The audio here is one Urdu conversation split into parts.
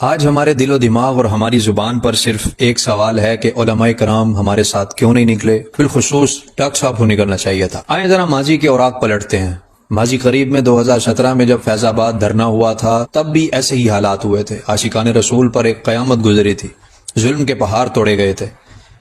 آج ہمارے دل و دماغ اور ہماری زبان پر صرف ایک سوال ہے کہ علماء کرام ہمارے ساتھ کیوں نہیں نکلے، بالخصوص ڈاکٹر صاحب کو نکلنا چاہیے تھا۔ آئیں ذرا ماضی کے اوراق پلٹتے ہیں۔ ماضی قریب میں 2017 میں جب فیض آباد دھرنا ہوا تھا تب بھی ایسے ہی حالات ہوئے تھے۔ عاشقان رسول پر ایک قیامت گزری تھی، ظلم کے پہاڑ توڑے گئے تھے،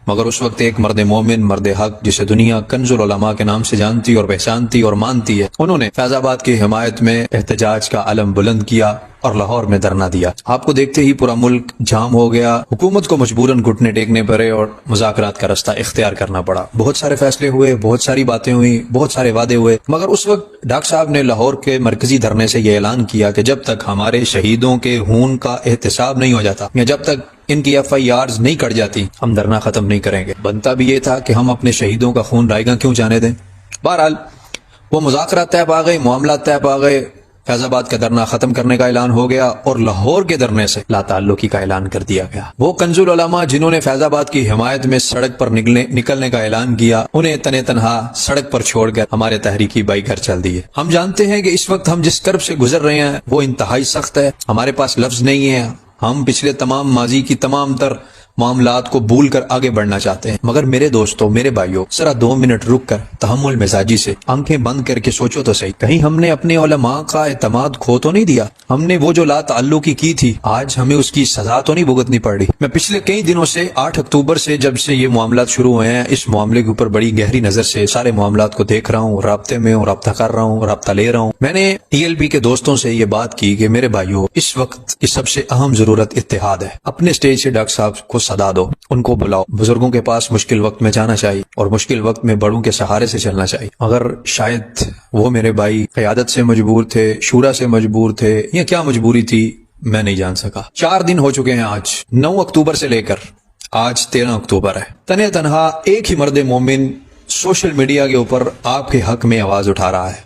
مگر اس وقت ایک مرد مومن، مرد حق، جسے دنیا کنز العلماء کے نام سے جانتی اور پہچانتی اور مانتی ہے، انہوں نے فیض آباد کی حمایت میں احتجاج کا علم بلند کیا اور لاہور میں دھرنا دیا۔ آپ کو دیکھتے ہی پورا ملک جام ہو گیا، حکومت کو مجبوراً گھٹنے ٹیکنے پڑے اور مذاکرات کا رستہ اختیار کرنا پڑا۔ بہت سارے فیصلے ہوئے، بہت ساری باتیں ہوئی، بہت سارے وعدے ہوئے، مگر اس وقت ڈاکٹر صاحب نے لاہور کے مرکزی دھرنے سے یہ اعلان کیا کہ جب تک ہمارے شہیدوں کے خون کا احتساب نہیں ہو جاتا یا جب تک ان کی FIRs نہیں کٹ جاتی، ہم دھرنا ختم نہیں کریں گے۔ بنتا بھی یہ تھا کہ ہم اپنے شہیدوں کا خون رائیگاں کیوں جانے دیں۔ بہرحال وہ مذاکرات طے پا گئے، معاملات طے پا گئے، فیض آباد کا دھرنا ختم کرنے کا اعلان ہو گیا اور لاہور کے دھرنے سے لا تعلقی کا اعلان کر دیا گیا۔ وہ کنز العلماء جنہوں نے فیض آباد کی حمایت میں سڑک پر نکلنے کا اعلان کیا، انہیں تنے تنہا سڑک پر چھوڑ کر ہمارے تحریکی بھائی گھر چل دیے۔ ہم جانتے ہیں کہ اس وقت ہم جس کرب سے گزر رہے ہیں وہ انتہائی سخت ہے، ہمارے پاس لفظ نہیں ہے، ہم پچھلے تمام ماضی کی تمام تر معاملات کو بھول کر آگے بڑھنا چاہتے ہیں، مگر میرے دوستوں، میرے بھائیوں، ذرا 2 منٹ رک کر تحمل مزاجی سے آنکھیں بند کر کے سوچو تو صحیح، کہیں ہم نے اپنے علماء کا اعتماد کھو تو نہیں دیا؟ ہم نے وہ جو لا تعلقی کی تھی، آج ہمیں اس کی سزا تو نہیں بھگتنی پڑ رہی؟ میں پچھلے کئی دنوں سے 8 اکتوبر سے جب سے یہ معاملات شروع ہوئے ہیں، اس معاملے کے اوپر بڑی گہری نظر سے سارے معاملات کو دیکھ رہا ہوں، رابطے میں ہوں، رابطہ کر رہا ہوں، رابطہ لے رہا ہوں۔ میں نے TLP کے دوستوں سے یہ بات کی کہ میرے بھائیوں، اس وقت کی سب سے اہم ضرورت اتحاد ہے۔ اپنے سٹیج سے ڈاکٹر صاحب کو صدا دو، ان کو بلاؤ، بزرگوں کے پاس مشکل وقت میں جانا چاہیے اور مشکل وقت میں بڑوں کے سہارے سے چلنا چاہیے۔ اگر شاید وہ میرے بھائی قیادت سے مجبور تھے، شورا سے مجبور تھے، یا کیا مجبوری تھی، میں نہیں جان سکا۔ 4 دن ہو چکے ہیں آج، 9 اکتوبر سے لے کر آج 13 اکتوبر ہے۔ تنے تنہا ایک ہی مرد مومن سوشل میڈیا کے اوپر آپ کے حق میں آواز اٹھا رہا ہے،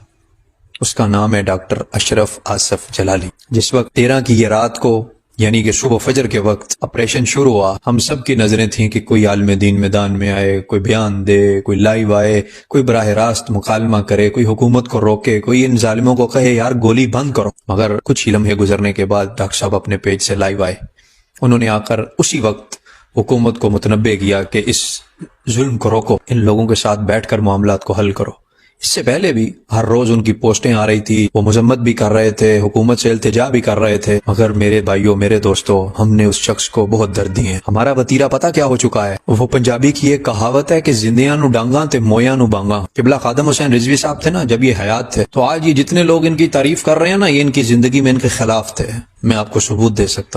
اس کا نام ہے ڈاکٹر اشرف آصف جلالی۔ جس وقت 13 کی یہ رات کو، یعنی کہ صبح فجر کے وقت آپریشن شروع ہوا، ہم سب کی نظریں تھیں کہ کوئی عالم دین میدان میں آئے، کوئی بیان دے، کوئی لائیو آئے، کوئی براہ راست مکالمہ کرے، کوئی حکومت کو روکے، کوئی ان ظالموں کو کہے یار گولی بند کرو۔ مگر کچھ ہی لمحے گزرنے کے بعد ڈاکٹر صاحب اپنے پیج سے لائیو آئے، انہوں نے آ کر اسی وقت حکومت کو متنبہ کیا کہ اس ظلم کو روکو، ان لوگوں کے ساتھ بیٹھ کر معاملات کو حل کرو۔ اس سے پہلے بھی ہر روز ان کی پوسٹیں آ رہی تھی، وہ مذمت بھی کر رہے تھے، حکومت سے التجا بھی کر رہے تھے، مگر میرے بھائیوں، میرے دوستوں، ہم نے اس شخص کو بہت درد دیے ہیں۔ ہمارا وتیرہ پتہ کیا ہو چکا ہے؟ وہ پنجابی کی ایک کہاوت ہے کہ زندیاں نو ڈانگاں تے مویاں نو بانگاں۔ قبلہ خادم حسین رضوی صاحب تھے نا، جب یہ حیات تھے، تو آج یہ جتنے لوگ ان کی تعریف کر رہے ہیں نا، یہ ان کی زندگی میں ان کے خلاف تھے۔ میں آپ کو ثبوت دے سکتا ہوں۔